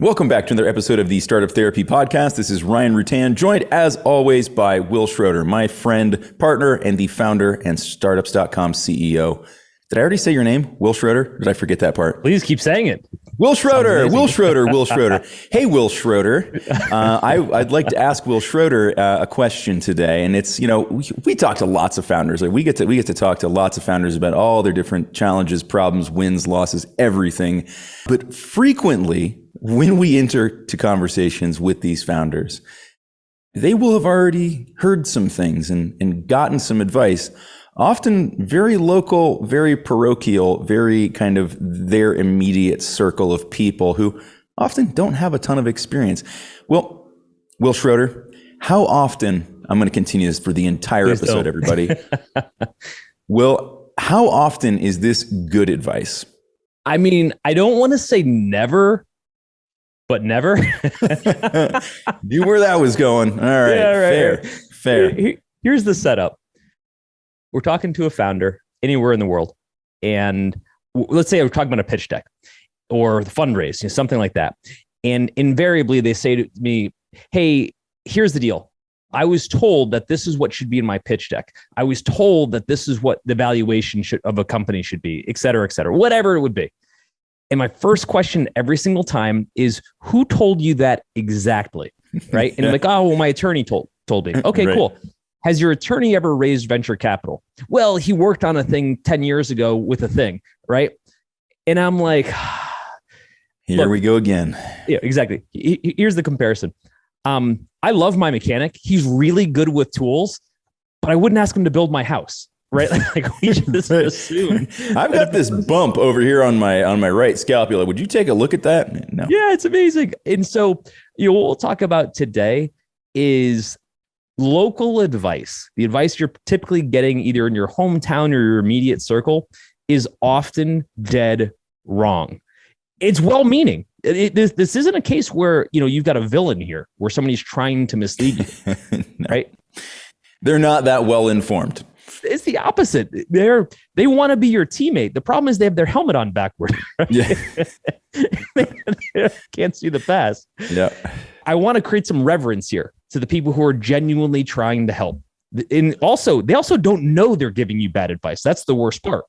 Welcome back to another episode of the Startup Therapy Podcast. This is Ryan Rutan, joined as always by Wil Schroter, my friend, partner, and the founder and Startups.com CEO. Did I already say your name, Wil Schroter? Did I forget that part? Please keep saying it. Wil Schroter, Wil Schroter, Wil Schroter. Hey, Wil Schroter. I'd like to ask Wil Schroter a question today, and it's we talk to lots of founders. Like we get to talk to lots of founders about all their different challenges, problems, wins, losses, everything. But frequently, when we enter to conversations with these founders, they will have already heard some things and gotten some advice. Often very local, very parochial, very kind of their immediate circle of people who often don't have a ton of experience. Well, Wil Schroter, how often, I'm going to continue this for the entire episode, everybody. Wil, how often is this good advice? I mean, I don't want to say never, but never. Knew where that was going. All right, yeah, right. Fair. Here's the setup. We're talking to a founder anywhere in the world. And let's say we're talking about a pitch deck or the fundraise, something like that. And invariably they say to me, hey, here's the deal. I was told that this is what should be in my pitch deck. I was told that this is what the valuation of a company should be, et cetera, whatever it would be. And my first question every single time is, who told you that exactly? Right. And I'm like, oh, well, my attorney told me. Okay, right. Cool. Has your attorney ever raised venture capital? Well, he worked on a thing 10 years ago with a thing, right? And I'm like, here we go again. Yeah, exactly. Here's the comparison. I love my mechanic. He's really good with tools, but I wouldn't ask him to build my house, right? Like we just assume. I've got this bump over here on my right scapula. Would you take a look at that? No. Yeah, it's amazing. And so, what we'll talk about today is local advice. The advice you're typically getting either in your hometown or your immediate circle is often dead wrong. It's well-meaning. This isn't a case where you've got a villain here, where somebody's trying to mislead you, no. Right? They're not that well informed. It's the opposite. They want to be your teammate. The problem is they have their helmet on backward. Right? Yeah. They can't see the pass. Yeah. I want to create some reverence here to the people who are genuinely trying to help. And also, they also don't know they're giving you bad advice. That's the worst part.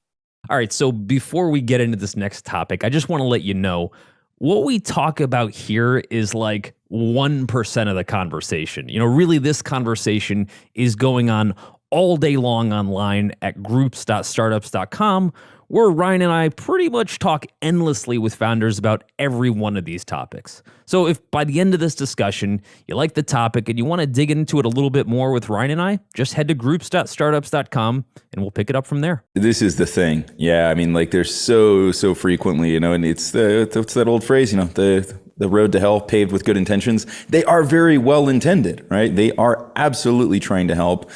All right. So before we get into this next topic, I just want to let you know what we talk about here is like 1% of the conversation. Really, this conversation is going on all day long online at groups.startups.com, where Ryan and I pretty much talk endlessly with founders about every one of these topics. So if by the end of this discussion, you like the topic and you want to dig into it a little bit more with Ryan and I, just head to groups.startups.com and we'll pick it up from there. This is the thing. Yeah, I mean, like there's so frequently, and it's that old phrase, the road to hell paved with good intentions. They are very well intended, right? They are absolutely trying to help,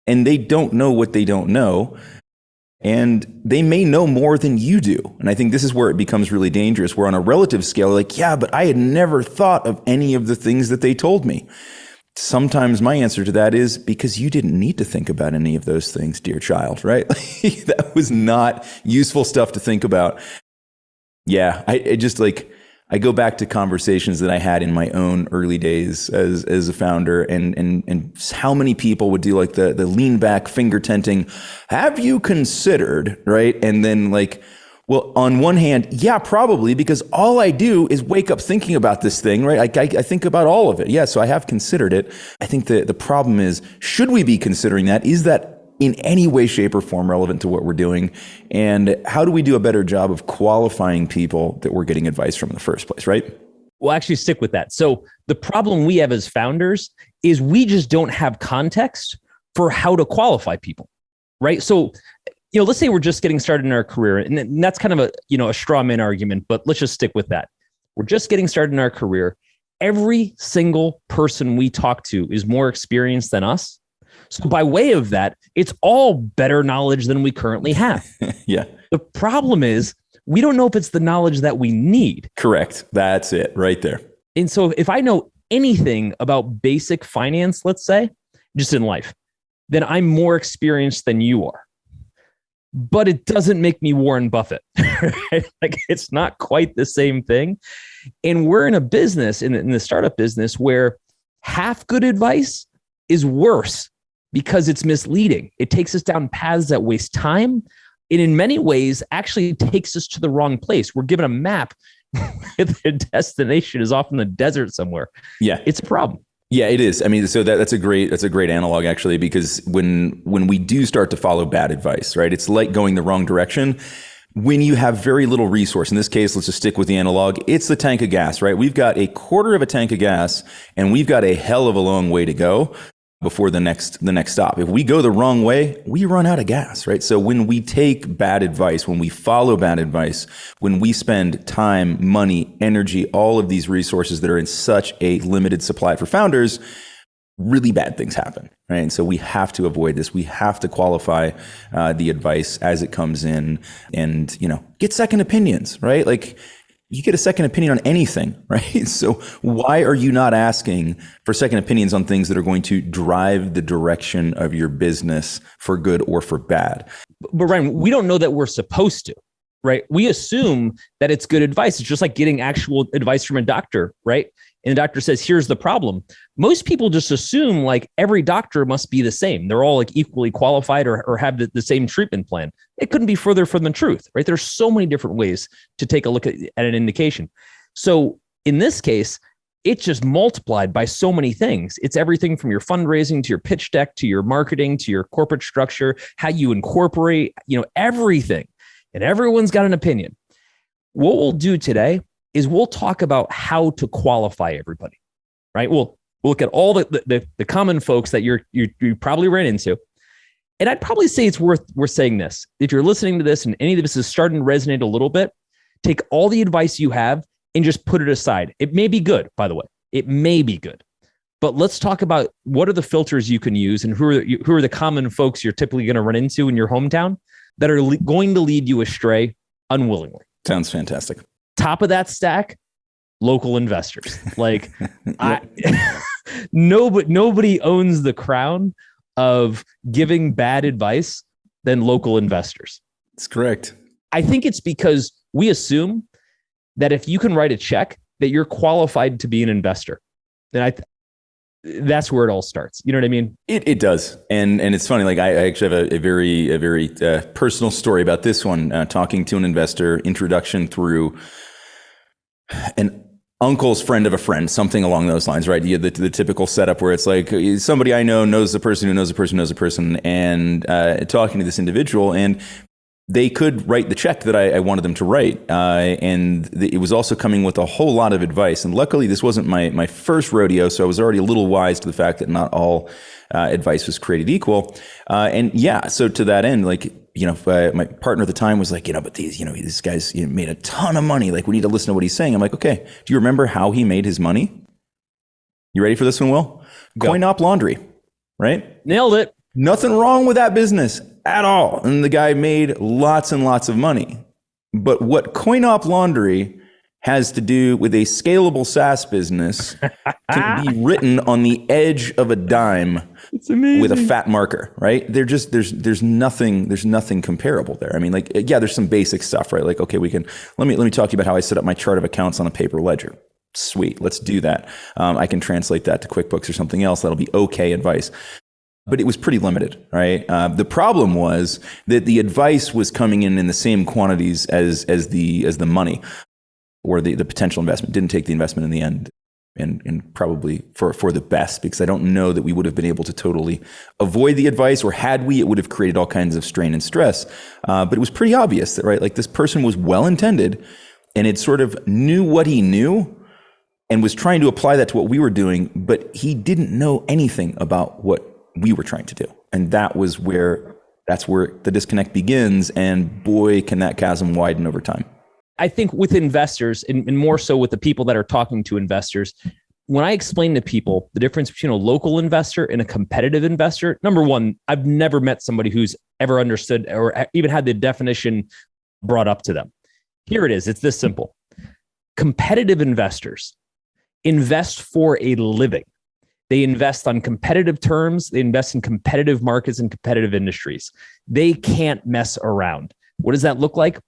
and they don't know what they don't know. And they may know more than you do. And I think this is where it becomes really dangerous. Where on a relative scale, like, yeah, but I had never thought of any of the things that they told me. Sometimes my answer to that is because you didn't need to think about any of those things, dear child, right? That was not useful stuff to think about. Yeah, I go back to conversations that I had in my own early days as a founder, and how many people would do like the lean back finger tenting. Have you considered, right? And then like, well, on one hand, yeah, probably, because all I do is wake up thinking about this thing, right? I think about all of it. Yeah, so I have considered it. I think the problem is, should we be considering that? Is that in any way, shape, or form relevant to what we're doing? And how do we do a better job of qualifying people that we're getting advice from in the first place, right? We'll actually stick with that. So the problem we have as founders is we just don't have context for how to qualify people, right? So, let's say we're just getting started in our career, and that's kind of a straw man argument, but let's just stick with that. We're just getting started in our career. Every single person we talk to is more experienced than us. So by way of that, it's all better knowledge than we currently have. Yeah. The problem is we don't know if it's the knowledge that we need. Correct. That's it right there. And so if I know anything about basic finance, let's say, just in life, then I'm more experienced than you are. but it doesn't make me Warren Buffett. Right? Like it's not quite the same thing. And we're in a business, in the startup business, where half good advice is worse because it's misleading. It takes us down paths that waste time. And in many ways, actually takes us to the wrong place. We're given a map. The destination is off in the desert somewhere. Yeah, it's a problem. Yeah, it is. I mean, so that's a great analog actually, because when we do start to follow bad advice, right? It's like going the wrong direction. When you have very little resource, in this case, let's just stick with the analog. It's the tank of gas, right? We've got a quarter of a tank of gas, and we've got a hell of a long way to go before the next stop. If we go the wrong way, we run out of gas, right? So when we take bad advice, when we follow bad advice, when we spend time, money, energy, all of these resources that are in such a limited supply for founders, really bad things happen, right? And so we have to avoid this. We have to qualify the advice as it comes in, and get second opinions, right? Like, you get a second opinion on anything, right? So why are you not asking for second opinions on things that are going to drive the direction of your business for good or for bad? But Ryan, we don't know that we're supposed to, right? We assume that it's good advice. It's just like getting actual advice from a doctor, right? And the doctor says, here's the problem. Most people just assume like every doctor must be the same. They're all like equally qualified or have the same treatment plan. It couldn't be further from the truth, right? There's so many different ways to take a look at an indication. So in this case, it's just multiplied by so many things. It's everything from your fundraising to your pitch deck, to your marketing, to your corporate structure, how you incorporate, everything. And everyone's got an opinion. What we'll do today is we'll talk about how to qualify everybody, right? We'll look at all the common folks that you probably ran into. And I'd probably say it's worth saying this. If you're listening to this and any of this is starting to resonate a little bit, take all the advice you have and just put it aside. It may be good, by the way. It may be good. But let's talk about what are the filters you can use and who are the common folks you're typically going to run into in your hometown that are going to lead you astray unwillingly. Sounds fantastic. Top of that stack, local investors. Like nobody owns the crown of giving bad advice than local investors. That's correct. I think it's because we assume that if you can write a check, that you're qualified to be an investor. And that's where it all starts. You know what I mean? It does. And it's funny. Like I actually have a very personal story about this one, talking to an investor, introduction through an uncle's friend of a friend, something along those lines, right? You have the typical setup where it's like somebody I know knows the person who knows the person who knows the person, and talking to this individual, and they could write the check that I wanted them to write. And it was also coming with a whole lot of advice. And luckily, this wasn't my first rodeo, so I was already a little wise to the fact that not all advice was created equal. So to that end, like, my partner at the time was like, but these guys made a ton of money. Like, we need to listen to what he's saying. I'm like, okay, do you remember how he made his money? You ready for this one, Will? Go. Coin-op laundry, right? Nailed it. Nothing wrong with that business at all. And the guy made lots and lots of money. But what Coin-op laundry has to do with a scalable SaaS business can be written on the edge of a dime with a fat marker, right? There's nothing comparable there. I mean, like, yeah, there's some basic stuff, right? Like, okay, let me talk to you about how I set up my chart of accounts on a paper ledger. Sweet, let's do that. I can translate that to QuickBooks or something else. That'll be okay advice. But it was pretty limited, right? The problem was that the advice was coming in the same quantities as the money or the potential investment. Didn't take the investment in the end, and probably for the best, because I don't know that we would have been able to totally avoid the advice, or had we, it would have created all kinds of strain and stress. But it was pretty obvious that, right, like, this person was well-intended, and it sort of knew what he knew and was trying to apply that to what we were doing, but he didn't know anything about what we were trying to do. And that's where the disconnect begins. And boy, can that chasm widen over time. I think with investors, and more so with the people that are talking to investors, when I explain to people the difference between a local investor and a competitive investor, number one, I've never met somebody who's ever understood or even had the definition brought up to them. Here it is. It's this simple. Competitive investors invest for a living. They invest on competitive terms. They invest in competitive markets and competitive industries. They can't mess around. What does that look like?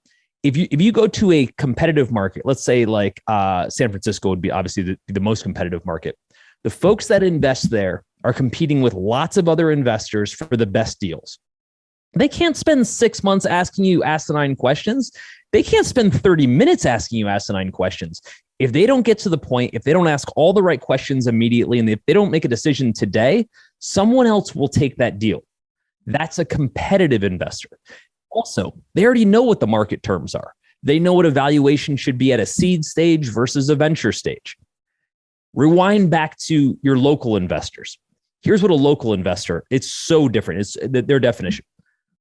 If you go to a competitive market, let's say like San Francisco would be obviously the most competitive market. The folks that invest there are competing with lots of other investors for the best deals. They can't spend 6 months asking you asinine questions. They can't spend 30 minutes asking you asinine questions. If they don't get to the point, if they don't ask all the right questions immediately, and if they don't make a decision today, someone else will take that deal. That's a competitive investor. Also, they already know what the market terms are. They know what a valuation should be at a seed stage versus a venture stage. Rewind back to your local investors. Here's what a local investor, it's so different. It's their definition.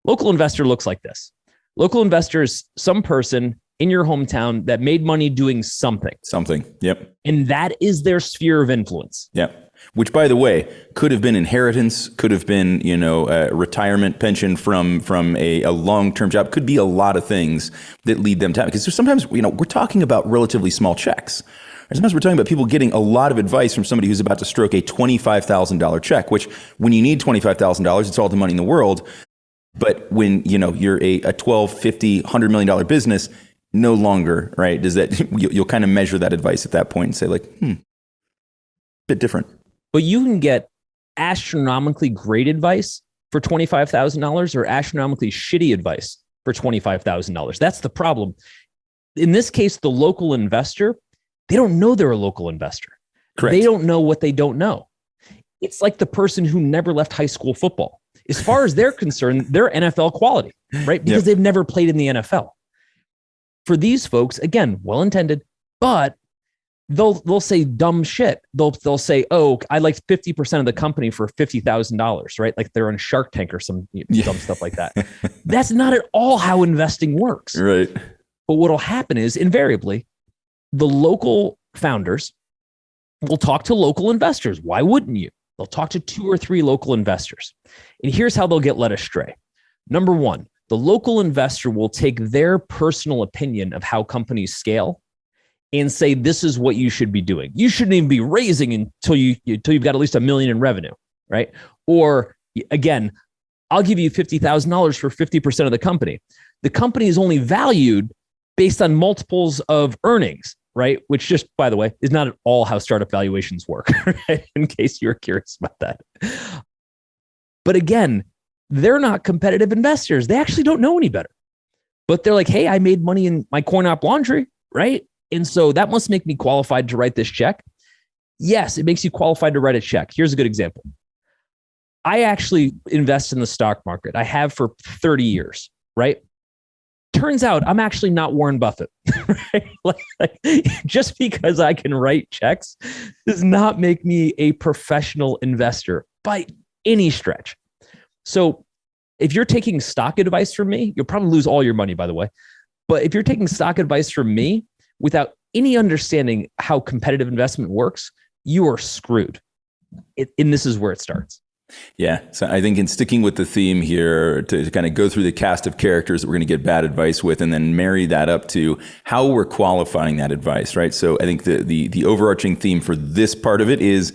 Local investor looks like this. Local investor is some person in your hometown that made money doing something. Something. Yep. And that is their sphere of influence. Yep. Which, by the way, could have been inheritance, could have been, a retirement pension from a long-term job, could be a lot of things that lead them to, because there's sometimes, we're talking about relatively small checks. Sometimes we're talking about people getting a lot of advice from somebody who's about to stroke a $25,000 check, which when you need $25,000, it's all the money in the world. But when, you're a $12, $50, $100 million business, no longer, right? Does that, you'll kind of measure that advice at that point and say like, bit different. But you can get astronomically great advice for $25,000 or astronomically shitty advice for $25,000. That's the problem. In this case, the local investor, they don't know they're a local investor. Correct. They don't know what they don't know. It's like the person who never left high school football. As far as they're concerned, they're NFL quality, right? Because they've never played in the NFL. For these folks, again, well-intended, but they'll say dumb shit. They'll say, "Oh, I like 50% of the company for $50,000," right? Like they're on Shark Tank or some dumb stuff like that. That's not at all how investing works. Right. But what'll happen is invariably the local founders will talk to local investors. Why wouldn't you? They'll talk to 2 or 3 local investors. And here's how they'll get led astray. Number one, the local investor will take their personal opinion of how companies scale and say, this is what you should be doing. You shouldn't even be raising until you've got at least $1 million in revenue, right? Or again, I'll give you $50,000 for 50% of the company. The company is only valued based on multiples of earnings, right? Which just, by the way, is not at all how startup valuations work, right? In case you're curious about that. But again, they're not competitive investors. They actually don't know any better. But they're like, hey, I made money in my corn-op laundry, right? And so that must make me qualified to write this check. Yes, it makes you qualified to write a check. Here's a good example. I actually invest in the stock market. I have for 30 years, right? Turns out I'm actually not Warren Buffett, right? Like, just because I can write checks does not make me a professional investor by any stretch. So if you're taking stock advice from me, you'll probably lose all your money, by the way. But if you're taking stock advice from me without any understanding how competitive investment works, you are screwed. And this is where it starts. Yeah. So I think in sticking with the theme here to kind of go through the cast of characters that we're going to get bad advice with and then marry that up to how we're qualifying that advice, right? So I think the overarching theme for this part of it is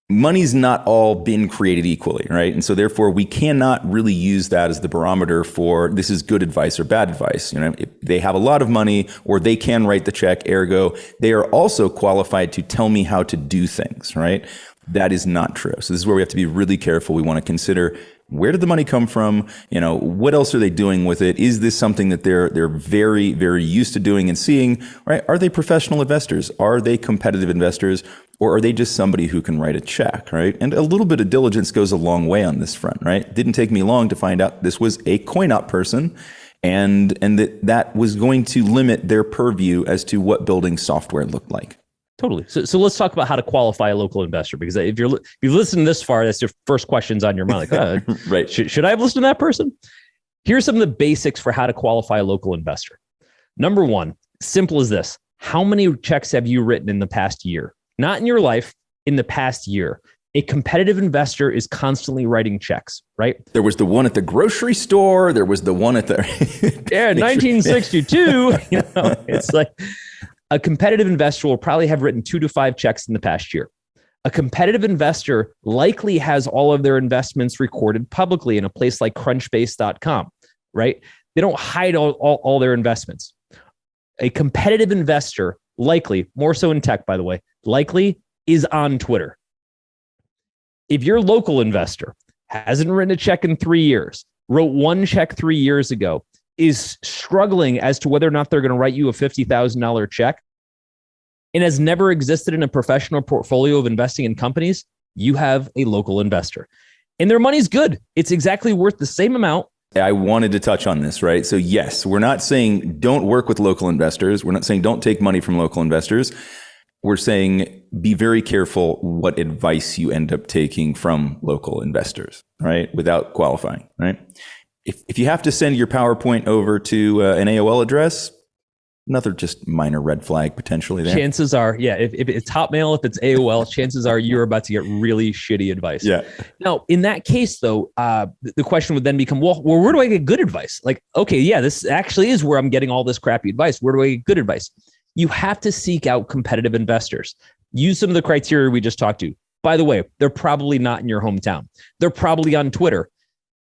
money's not all been created equally, right? And so therefore we cannot really use that as the barometer for this is good advice or bad advice. If they have a lot of money or they can write the check, ergo, they are also qualified to tell me how to do things, right? That is not true. So this is where we have to be really careful. We want to consider, where did the money come from? What else are they doing with it? Is this something that they're very, very used to doing and seeing, right? Are they professional investors? Are they competitive investors? Or are they just somebody who can write a check, right? And a little bit of diligence goes a long way on this front, right? It didn't take me long to find out this was a coin-op person and that was going to limit their purview as to what building software looked like. Totally. So let's talk about how to qualify a local investor, because if you've listened this far, that's your first questions on your mind. Like, right. Should I have listened to that person? Here's some of the basics for how to qualify a local investor. Number one, simple as this. How many checks have you written in the past year? Not in your life, in the past year. A competitive investor is constantly writing checks, right? There was the one at the grocery store. There was the one at the... 1962. It's like... A competitive investor will probably have written 2 to 5 checks in the past year. A competitive investor likely has all of their investments recorded publicly in a place like crunchbase.com, right? They don't hide all their investments. A competitive investor likely, more so in tech, by the way, likely is on Twitter. If your local investor hasn't written a check in 3 years, wrote one check 3 years ago, is struggling as to whether or not they're going to write you a $50,000 check, and has never existed in a professional portfolio of investing in companies, you have a local investor. And their money's good. It's exactly worth the same amount. I wanted to touch on this, right? So yes, we're not saying don't work with local investors. We're not saying don't take money from local investors. We're saying be very careful what advice you end up taking from local investors, right? Without qualifying, right? If you have to send your PowerPoint over to an AOL address, another just minor red flag potentially there. Chances are, yeah, if it's Hotmail, if it's AOL, chances are you're about to get really shitty advice. Yeah. Now, in that case, though, the question would then become, well, where do I get good advice? Like, okay, yeah, this actually is where I'm getting all this crappy advice. Where do I get good advice? You have to seek out competitive investors. Use some of the criteria we just talked to. By the way, they're probably not in your hometown. They're probably on Twitter.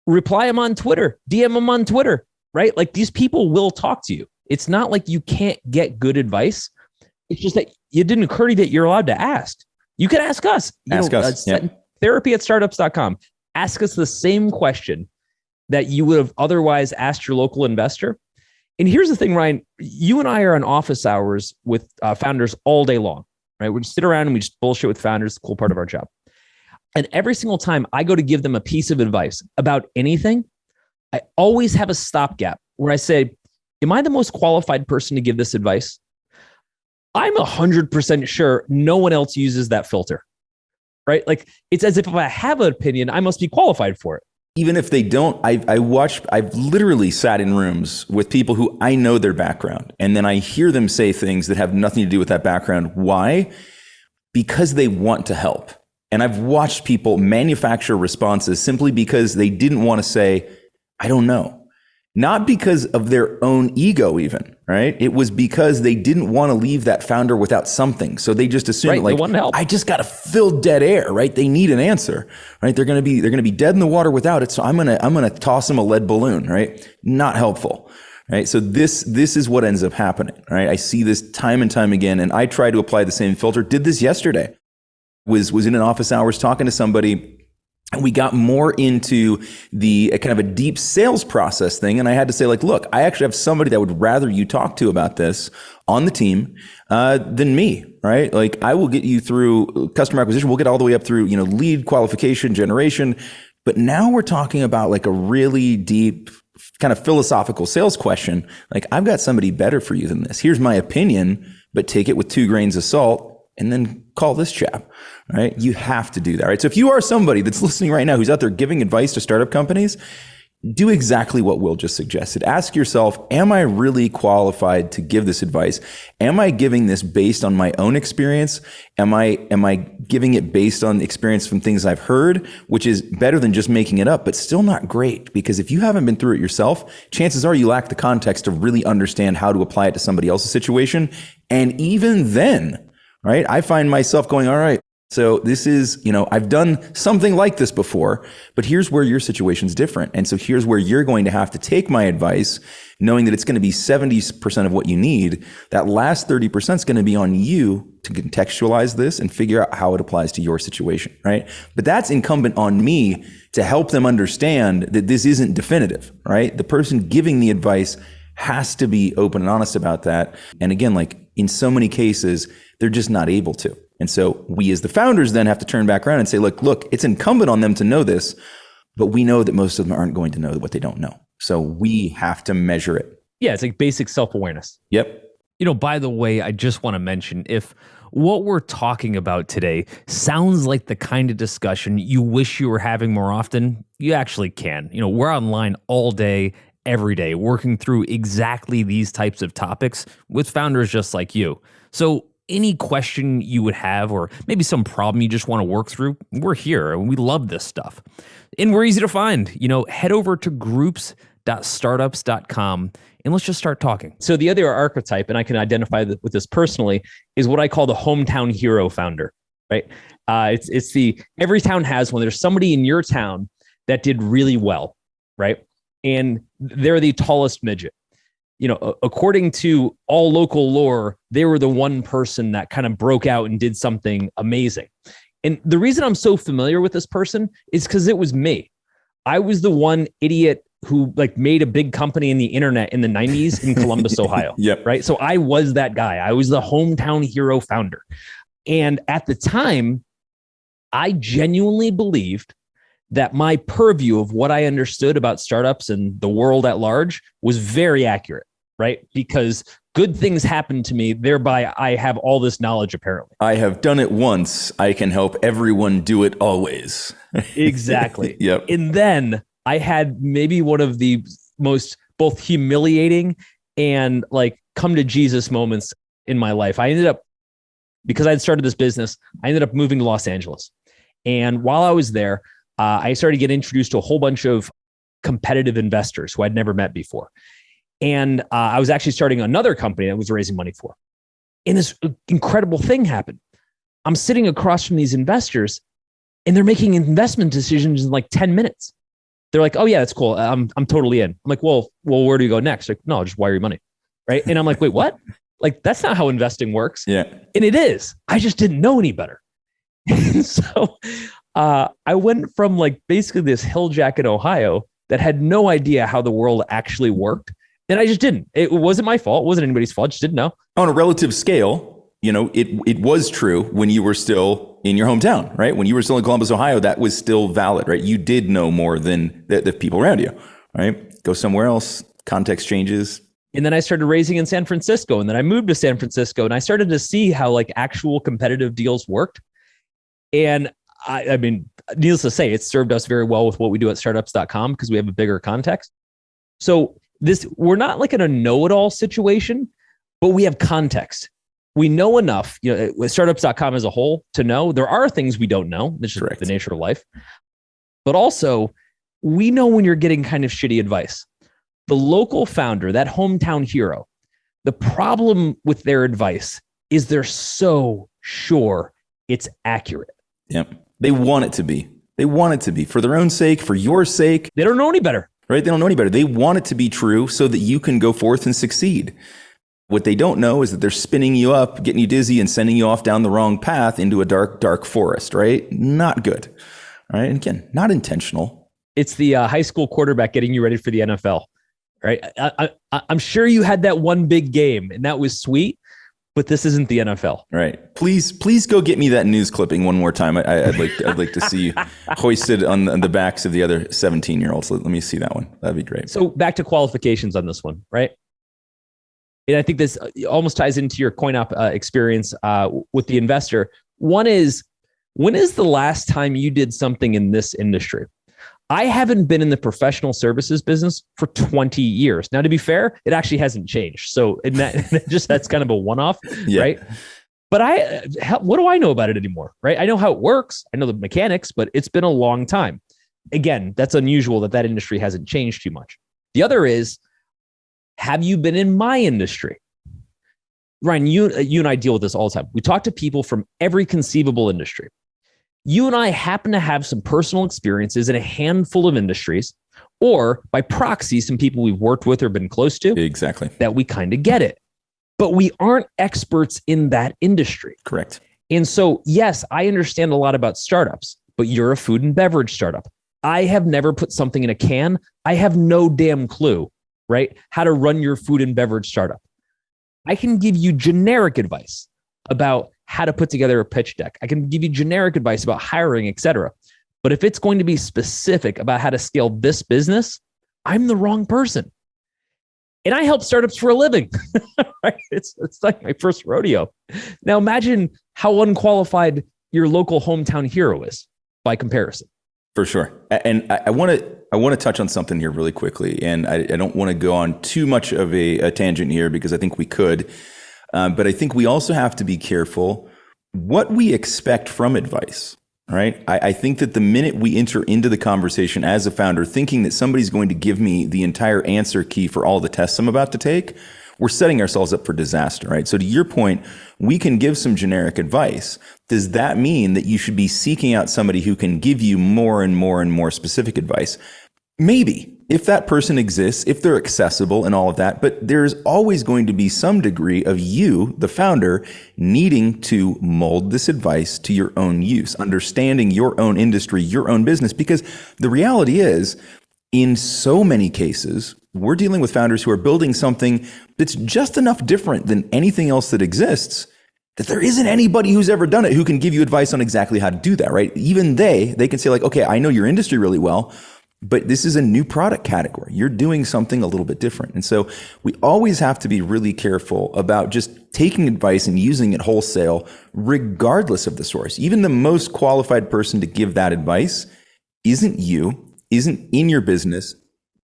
Reply them on Twitter. DM them on Twitter, right? Like these people will talk to you. It's not like you can't get good advice. It's just that it didn't occur to you that you're allowed to ask. You can ask us. Ask us. Therapy@startups.com. Ask us the same question that you would have otherwise asked your local investor. And here's the thing, Ryan, you and I are on office hours with founders all day long, right? We just sit around and we just bullshit with founders. It's a cool part of our job. And every single time I go to give them a piece of advice about anything, I always have a stopgap where I say, am I the most qualified person to give this advice? I'm 100% sure no one else uses that filter, right? Like it's as if I have an opinion, I must be qualified for it. Even if they don't, I've literally sat in rooms with people who I know their background, and then I hear them say things that have nothing to do with that background. Why? Because they want to help. And I've watched people manufacture responses simply because they didn't want to say, I don't know. Not because of their own ego even, right? It was because they didn't want to leave that founder without something. So they just assumed like, I just got to fill dead air, right? They need an answer, right? They're going to be dead in the water without it. So I'm going to toss them a lead balloon, right? Not helpful, right? So this is what ends up happening, right? I see this time and time again, and I try to apply the same filter. Did this yesterday. Was in an office hours talking to somebody. And we got more into the kind of a deep sales process thing. And I had to say, like, look, I actually have somebody that would rather you talk to about this on the team than me, right? Like I will get you through customer acquisition. We'll get all the way up through, lead qualification generation. But now we're talking about like a really deep kind of philosophical sales question. Like I've got somebody better for you than this. Here's my opinion, but take it with 2 grains of salt. And then call this chap, right? You have to do that, right? So if you are somebody that's listening right now who's out there giving advice to startup companies, do exactly what Will just suggested. Ask yourself, am I really qualified to give this advice? Am I giving this based on my own experience? Am I giving it based on experience from things I've heard, which is better than just making it up, but still not great? Because if you haven't been through it yourself, chances are you lack the context to really understand how to apply it to somebody else's situation. And even then, right, I find myself going, all right, so this is, I've done something like this before, but here's where your situation's different. And so here's where you're going to have to take my advice, knowing that it's going to be 70% of what you need. That last 30% is going to be on you to contextualize this and figure out how it applies to your situation, right? But that's incumbent on me to help them understand that this isn't definitive, right? The person giving the advice has to be open and honest about that. And again, like in so many cases, they're just not able to. And so we as the founders then have to turn back around and say, look, it's incumbent on them to know this, but we know that most of them aren't going to know what they don't know. So we have to measure it. Yeah, it's like basic self-awareness. Yep. By the way, I just want to mention, if what we're talking about today sounds like the kind of discussion you wish you were having more often, you actually can. We're online all day, every day, working through exactly these types of topics with founders just like you. So any question you would have, or maybe some problem you just want to work through, we're here and we love this stuff. And we're easy to find. Head over to groups.startups.com and let's just start talking. So the other archetype, and I can identify with this personally, is what I call the hometown hero founder. right? It's the every town has one. There's somebody in your town that did really well, right? And they're the tallest midget. According to all local lore, they were the one person that kind of broke out and did something amazing. And the reason I'm so familiar with this person is because it was me. I was the one idiot who made a big company in the internet in the 90s in Columbus, Ohio. Yep. Right. So I was that guy. I was the hometown hero founder. And at the time, I genuinely believed that my purview of what I understood about startups and the world at large was very accurate, right? Because good things happen to me, thereby I have all this knowledge, apparently. I have done it once. I can help everyone do it always. Exactly. Yep. And then I had maybe one of the most both humiliating and come to Jesus moments in my life. I ended up, because I'd started this business, I ended up moving to Los Angeles. And while I was there, I started to get introduced to a whole bunch of competitive investors who I'd never met before. And I was actually starting another company that was raising money for. And this incredible thing happened. I'm sitting across from these investors and they're making investment decisions in 10 minutes. They're like, oh yeah, that's cool. I'm totally in. I'm like, well, where do you go next? Like, no, I'll just wire your money. Right. And I'm like, wait, what? That's not how investing works. Yeah. And it is. I just didn't know any better. And so I went from basically this hill jack in Ohio that had no idea how the world actually worked. And I just didn't. It wasn't my fault. It wasn't anybody's fault. I just didn't know. On a relative scale, it was true when you were still in your hometown, right? When you were still in Columbus, Ohio, that was still valid, right? You did know more than the people around you, right? Go somewhere else, context changes. And then I started raising in San Francisco, and then I moved to San Francisco, and I started to see how actual competitive deals worked. And I mean, needless to say, it served us very well with what we do at startups.com because we have a bigger context. So we're not in a know-it-all situation, but we have context. We know enough, with startups.com as a whole to know there are things we don't know. This is the nature of life. But also, we know when you're getting kind of shitty advice. The local founder, that hometown hero, the problem with their advice is they're so sure it's accurate. Yep. They want it to be. They want it to be for their own sake, for your sake. They don't know any better. Right? They don't know any better. They want it to be true so that you can go forth and succeed. What they don't know is that they're spinning you up, getting you dizzy, and sending you off down the wrong path into a dark, dark forest, right? Not good. All right. And again, not intentional. It's the high school quarterback getting you ready for the NFL, right? I'm sure you had that one big game and that was sweet, but this isn't the NFL. Right. Please go get me that news clipping one more time. I'd like to see you hoisted on the backs of the other 17-year-olds. Let me see that one. That'd be great. So back to qualifications on this one, right? And I think this almost ties into your CoinOp experience with the investor. One is, when is the last time you did something in this industry? I haven't been in the professional services business for 20 years. Now, to be fair, it actually hasn't changed. So that's kind of a one-off, yeah. Right? But what do I know about it anymore, right? I know how it works. I know the mechanics, but it's been a long time. Again, that's unusual that industry hasn't changed too much. The other is, have you been in my industry? Ryan, you and I deal with this all the time. We talk to people from every conceivable industry. You and I happen to have some personal experiences in a handful of industries, or by proxy, some people we've worked with or been close to. Exactly. That we kind of get it. But we aren't experts in that industry. Correct. And so, yes, I understand a lot about startups, but you're a food and beverage startup. I have never put something in a can. I have no damn clue, right? How to run your food and beverage startup. I can give you generic advice about how to put together a pitch deck. I can give you generic advice about hiring, et cetera. But if it's going to be specific about how to scale this business, I'm the wrong person. And I help startups for a living. Right? It's like my first rodeo. Now imagine how unqualified your local hometown hero is by comparison. For sure. And I want to touch on something here really quickly. And I don't want to go on too much of a tangent here because I think we could. But I think we also have to be careful what we expect from advice, right? I think that the minute we enter into the conversation as a founder, thinking that somebody's going to give me the entire answer key for all the tests I'm about to take, we're setting ourselves up for disaster, right? So to your point, we can give some generic advice. Does that mean that you should be seeking out somebody who can give you more and more and more specific advice? Maybe, if that person exists, if they're accessible and all of that, but there's always going to be some degree of you, the founder, needing to mold this advice to your own use, understanding your own industry, your own business, because the reality is, in so many cases, we're dealing with founders who are building something that's just enough different than anything else that exists that there isn't anybody who's ever done it who can give you advice on exactly how to do that, right? Even they can say like, okay, I know your industry really well, but this is a new product category. You're doing something a little bit different. And so we always have to be really careful about just taking advice and using it wholesale, regardless of the source. Even the most qualified person to give that advice isn't you, isn't in your business.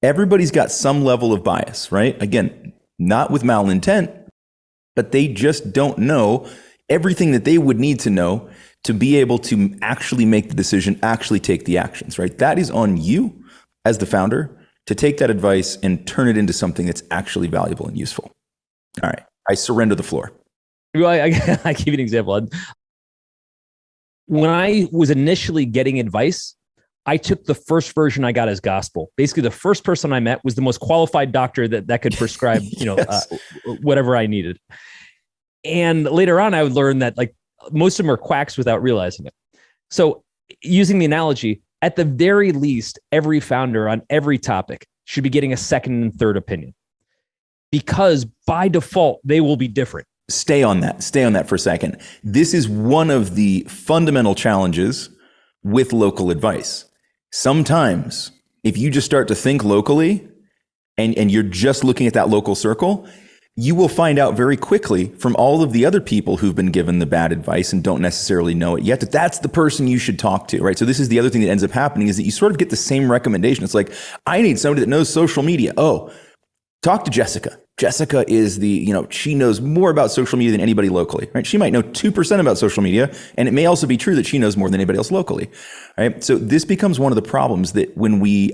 Everybody's got some level of bias, right? Again, not with malintent, but they just don't know everything that they would need to know to be able to actually make the decision, actually take the actions, right? That is on you as the founder to take that advice and turn it into something that's actually valuable and useful. All right, I surrender the floor. Well, I give you an example. When I was initially getting advice, I took the first version I got as gospel. Basically, the first person I met was the most qualified doctor that could prescribe, Yes. Whatever I needed. And later on, I would learn that like most of them are quacks without realizing it. So using the analogy, at the very least, every founder on every topic should be getting a second and third opinion, because by default, they will be different. Stay on that for a second. This is one of the fundamental challenges with local advice. Sometimes if you just start to think locally and you're just looking at that local circle, you will find out very quickly from all of the other people who've been given the bad advice and don't necessarily know it yet that that's the person you should talk to, right? So this is the other thing that ends up happening is that you sort of get the same recommendation. It's like, I need somebody that knows social media. Oh, talk to Jessica. Jessica is she knows more about social media than anybody locally, right? She might know 2% about social media, and it may also be true that she knows more than anybody else locally, right? So this becomes one of the problems that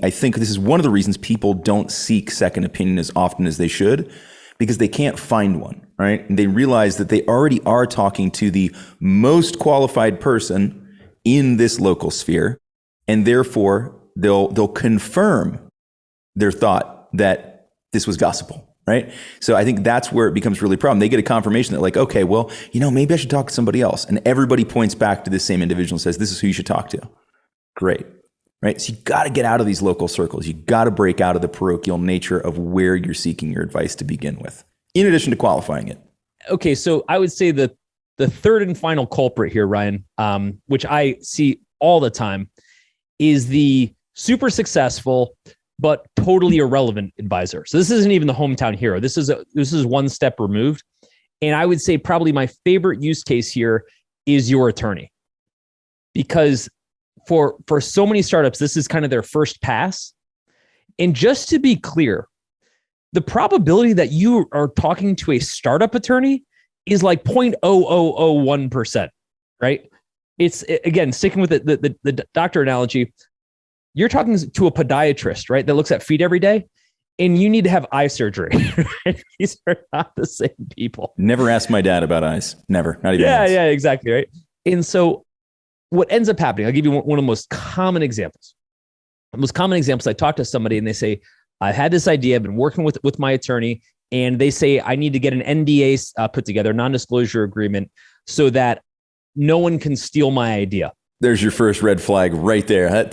I think this is one of the reasons people don't seek second opinion as often as they should, because they can't find one, right? And they realize that they already are talking to the most qualified person in this local sphere, and therefore they'll confirm their thought that this was gospel, right? So I think that's where it becomes really a problem. They get a confirmation that like, okay, well, maybe I should talk to somebody else. And everybody points back to the same individual and says, this is who you should talk to. Great, right? So you got to get out of these local circles. You got to break out of the parochial nature of where you're seeking your advice to begin with, in addition to qualifying it. Okay, so I would say the third and final culprit here, Ryan, which I see all the time, is the super successful but totally irrelevant advisor. So this isn't even the hometown hero. This is one step removed. And I would say probably my favorite use case here is your attorney, because for so many startups, this is kind of their first pass. And just to be clear, the probability that you are talking to a startup attorney is like 0.0001%, right? It's, again, sticking with the doctor analogy, you're talking to a podiatrist, right, that looks at feet every day, and you need to have eye surgery. Right? These are not the same people. Never asked my dad about eyes. Never. Not even once. Yeah, exactly, right? And so what ends up happening, I'll give you one of the most common examples. The most common examples, I talk to somebody and they say, I had this idea, I've been working with my attorney, and they say I need to get an NDA put together, non-disclosure agreement, so that no one can steal my idea. There's your first red flag right there. That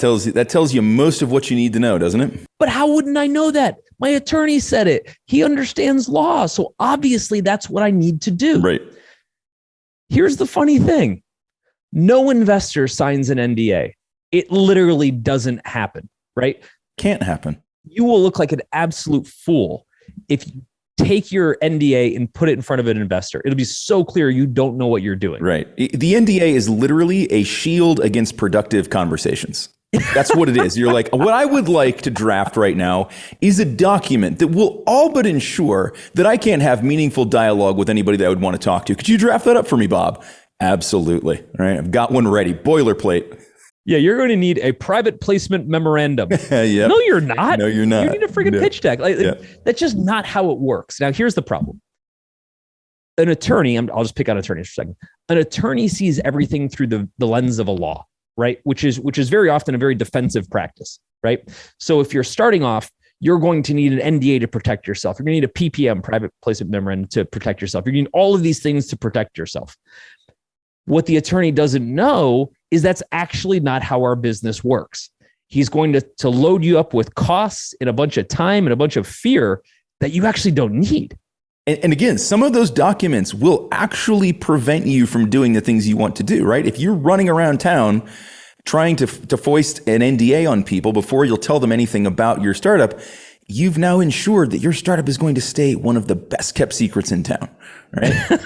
tells you most of what you need to know, doesn't it? But how wouldn't I know that? My attorney said it. He understands law. So obviously that's what I need to do. Right. Here's the funny thing. No investor signs an NDA. It literally doesn't happen, right? Can't happen. You will look like an absolute fool if you take your NDA and put it in front of an investor. It'll be so clear you don't know what you're doing. Right. The NDA is literally a shield against productive conversations. That's what it is. You're like, what I would like to draft right now is a document that will all but ensure that I can't have meaningful dialogue with anybody that I would want to talk to. Could you draft that up for me, Bob? Absolutely. All right. I've got one ready. Boilerplate. Yeah, you're going to need a private placement memorandum. Yep. No, you're not. No, you're not. You need a freaking pitch deck. That's just not how it works. Now, here's the problem. An attorney, I'll just pick on attorneys for a second. An attorney sees everything through the lens of a law, right? Which is very often a very defensive practice, right? So if you're starting off, you're going to need an NDA to protect yourself. You're going to need a PPM, private placement memorandum, to protect yourself. You're going to need all of these things to protect yourself. What the attorney doesn't know is that's actually not how our business works. He's going to load you up with costs and a bunch of time and a bunch of fear that you actually don't need. And again, some of those documents will actually prevent you from doing the things you want to do, right? If you're running around town trying to foist an NDA on people before you'll tell them anything about your startup, you've now ensured that your startup is going to stay one of the best kept secrets in town, right?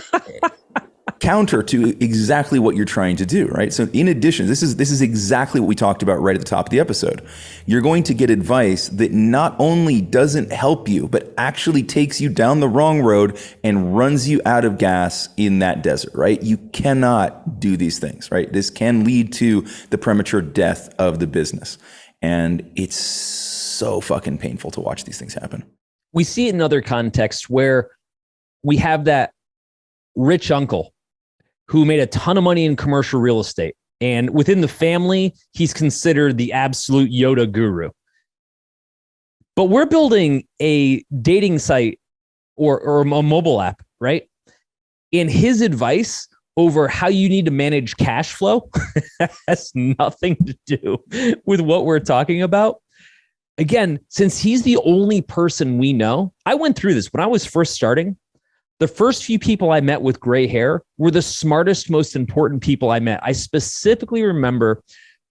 Counter to exactly what you're trying to do, right? So in addition, this is exactly what we talked about right at the top of the episode. You're going to get advice that not only doesn't help you, but actually takes you down the wrong road and runs you out of gas in that desert, right? You cannot do these things, right? This can lead to the premature death of the business. And it's so fucking painful to watch these things happen. We see it in other contexts where we have that rich uncle who made a ton of money in commercial real estate. And within the family, he's considered the absolute Yoda guru. But we're building a dating site or a mobile app, right? And his advice over how you need to manage cash flow has nothing to do with what we're talking about. Again, since he's the only person we know, I went through this when I was first starting. The first few people I met with gray hair were the smartest, most important people I met. I specifically remember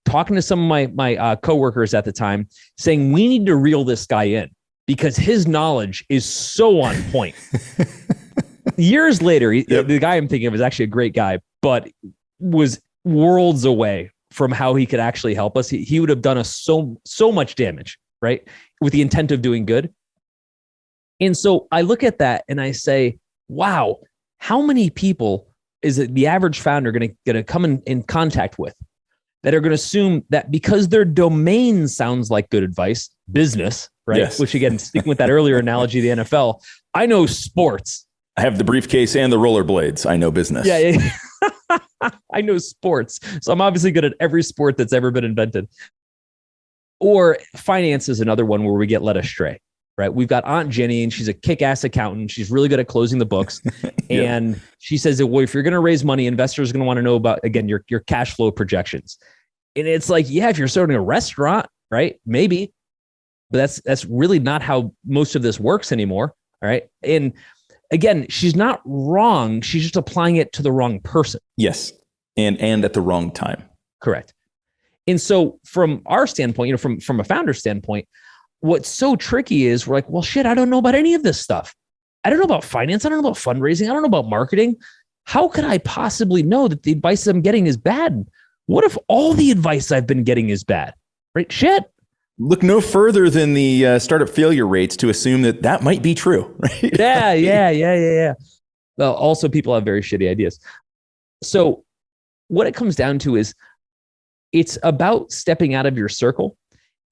talking to some of my coworkers at the time saying, we need to reel this guy in because his knowledge is so on point. Years later, the guy I'm thinking of is actually a great guy, but was worlds away from how he could actually help us. He would have done us so much damage, right? With the intent of doing good. And so I look at that and I say, wow, how many people is it the average founder going to come in contact with that are going to assume that because their domain sounds like good advice, business, right? Yes. Which again, sticking with that earlier analogy of the NFL, I know sports. I have the briefcase and the rollerblades. I know business. Yeah. I know sports. So I'm obviously good at every sport that's ever been invented. Or finance is another one where we get led astray. Right. We've got Aunt Jenny and she's a kick-ass accountant. She's really good at closing the books. And she says that, well, if you're going to raise money, investors are going to want to know about, again, your cash flow projections. And it's like, yeah, if you're starting a restaurant, right? Maybe, but that's really not how most of this works anymore. All right. And again, she's not wrong. She's just applying it to the wrong person. Yes. And at the wrong time. Correct. And so from our standpoint, from a founder standpoint, what's so tricky is we're like, well, shit, I don't know about any of this stuff. I don't know about finance. I don't know about fundraising. I don't know about marketing. How could I possibly know that the advice I'm getting is bad? What if all the advice I've been getting is bad? Right? Shit. Look no further than the startup failure rates to assume that might be true. Right? Yeah. Well, also people have very shitty ideas. So what it comes down to is it's about stepping out of your circle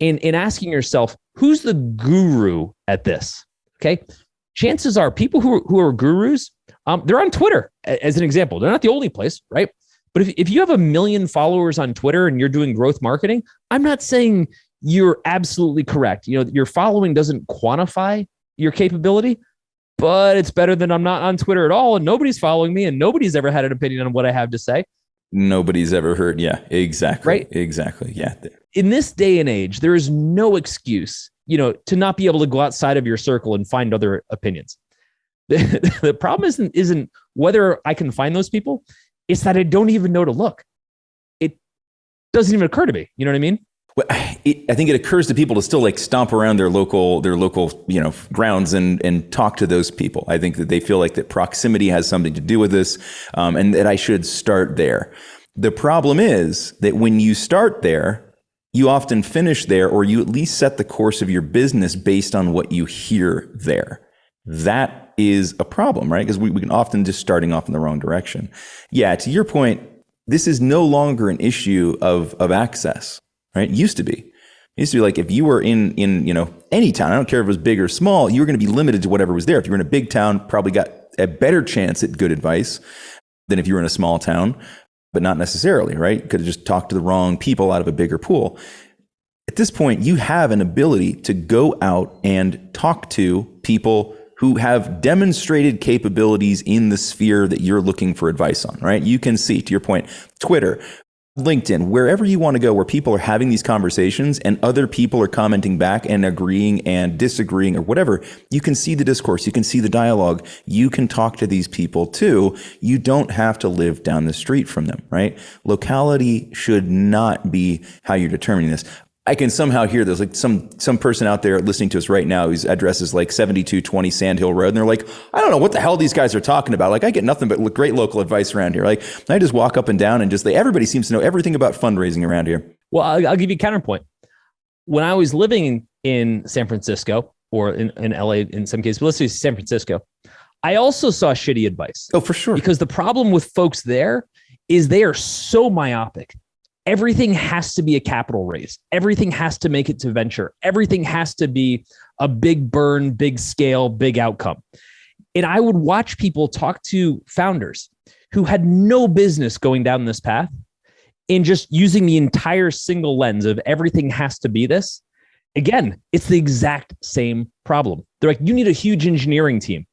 and asking yourself, who's the guru at this? Okay. Chances are people who are gurus, they're on Twitter as an example. They're not the only place, right? But if you have 1 million followers on Twitter and you're doing growth marketing, I'm not saying you're absolutely correct. Your following doesn't quantify your capability, but it's better than I'm not on Twitter at all and nobody's following me and nobody's ever had an opinion on what I have to say. Nobody's ever heard. Yeah, exactly. Right? Exactly. Yeah. In this day and age, there is no excuse, to not be able to go outside of your circle and find other opinions. The problem isn't whether I can find those people. It's that I don't even know to look. It doesn't even occur to me. You know what I mean? Well, I think it occurs to people to still stomp around their local grounds and talk to those people. I think that they feel like that proximity has something to do with this, and that I should start there. The problem is that when you start there, you often finish there, or you at least set the course of your business based on what you hear there. That is a problem, right? Because we can often just starting off in the wrong direction. Yeah, to your point, this is no longer an issue of access, right? It used to be. It used to be like if you were in any town, I don't care if it was big or small, you were going to be limited to whatever was there. If you were in a big town, probably got a better chance at good advice than if you were in a small town, but not necessarily, right? You could have just talked to the wrong people out of a bigger pool. At this point, you have an ability to go out and talk to people who have demonstrated capabilities in the sphere that you're looking for advice on, right? You can see, to your point, Twitter, LinkedIn, wherever you want to go, where people are having these conversations and other people are commenting back and agreeing and disagreeing or whatever, you can see the discourse, you can see the dialogue, you can talk to these people too. You don't have to live down the street from them, right? Locality should not be how you're determining this. I can somehow hear there's like some person out there listening to us right now whose address is like 7220 Sand Hill Road. And they're like, I don't know what the hell these guys are talking about. Like, I get nothing but great local advice around here. Like, I just walk up and down and everybody seems to know everything about fundraising around here. Well, I'll give you a counterpoint. When I was living in San Francisco or in LA in some cases, but let's say San Francisco, I also saw shitty advice. Oh, for sure. Because the problem with folks there is they are so myopic. Everything has to be a capital raise. Everything has to make it to venture. Everything has to be a big burn, big scale, big outcome. And I would watch people talk to founders who had no business going down this path and just using the entire single lens of everything has to be this. Again, it's the exact same problem. They're like, you need a huge engineering team.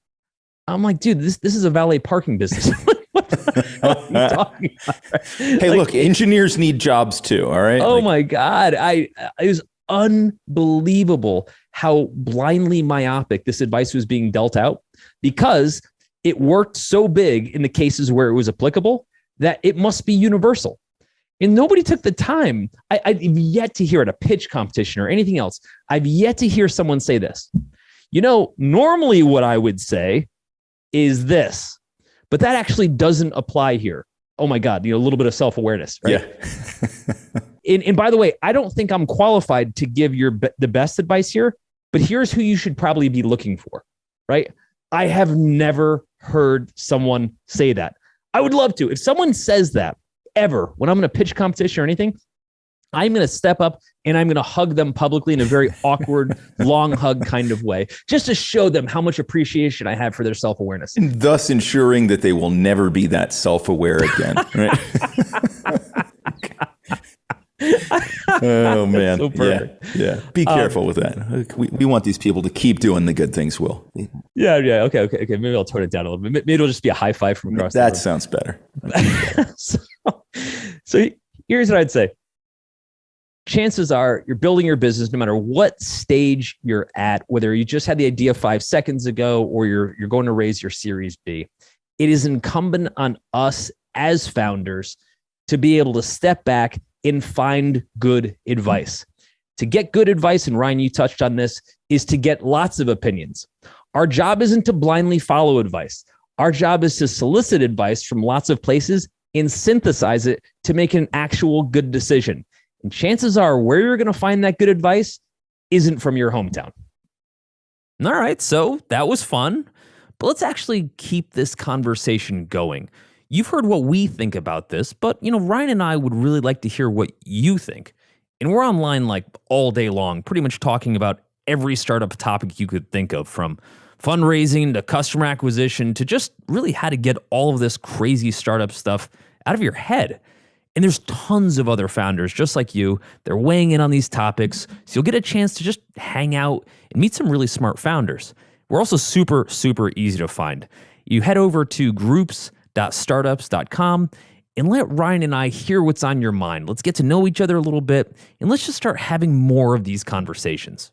I'm like, dude, this is a valet parking business. What the hell are you talking about? Hey, like, look, engineers need jobs too. All right. Oh my God. It was unbelievable how blindly myopic this advice was being dealt out because it worked so big in the cases where it was applicable that it must be universal. And nobody took the time. I've yet to hear at a pitch competition or anything else. I've yet to hear someone say this. Normally what I would say is this. But that actually doesn't apply here. Oh my God, a little bit of self-awareness, right? Yeah. and by the way, I don't think I'm qualified to give the best advice here, but here's who you should probably be looking for, right? I have never heard someone say that. I would love to. If someone says that ever, when I'm in a pitch competition or anything, I'm going to step up and I'm going to hug them publicly in a very awkward, long hug kind of way, just to show them how much appreciation I have for their self-awareness. And thus ensuring that they will never be that self-aware again. Right? Oh, man. So perfect. Yeah. Be careful with that. We want these people to keep doing the good things, Will. Yeah. Okay. Maybe I'll tone it down a little bit. Maybe it'll just be a high five from across the room. That sounds better. So here's what I'd say. Chances are you're building your business no matter what stage you're at, whether you just had the idea 5 seconds ago or you're going to raise your Series B. It is incumbent on us as founders to be able to step back and find good advice. To get good advice, and Ryan, you touched on this, is to get lots of opinions. Our job isn't to blindly follow advice. Our job is to solicit advice from lots of places and synthesize it to make an actual good decision. And chances are where you're going to find that good advice isn't from your hometown. All right, so that was fun. But let's actually keep this conversation going. You've heard what we think about this, but Ryan and I would really like to hear what you think. And we're online like all day long, pretty much talking about every startup topic you could think of, from fundraising to customer acquisition to just really how to get all of this crazy startup stuff out of your head. And there's tons of other founders just like you. They're weighing in on these topics, so you'll get a chance to just hang out and meet some really smart founders. We're also super, super easy to find. You head over to groups.startups.com and let Ryan and I hear what's on your mind. Let's get to know each other a little bit, and let's just start having more of these conversations.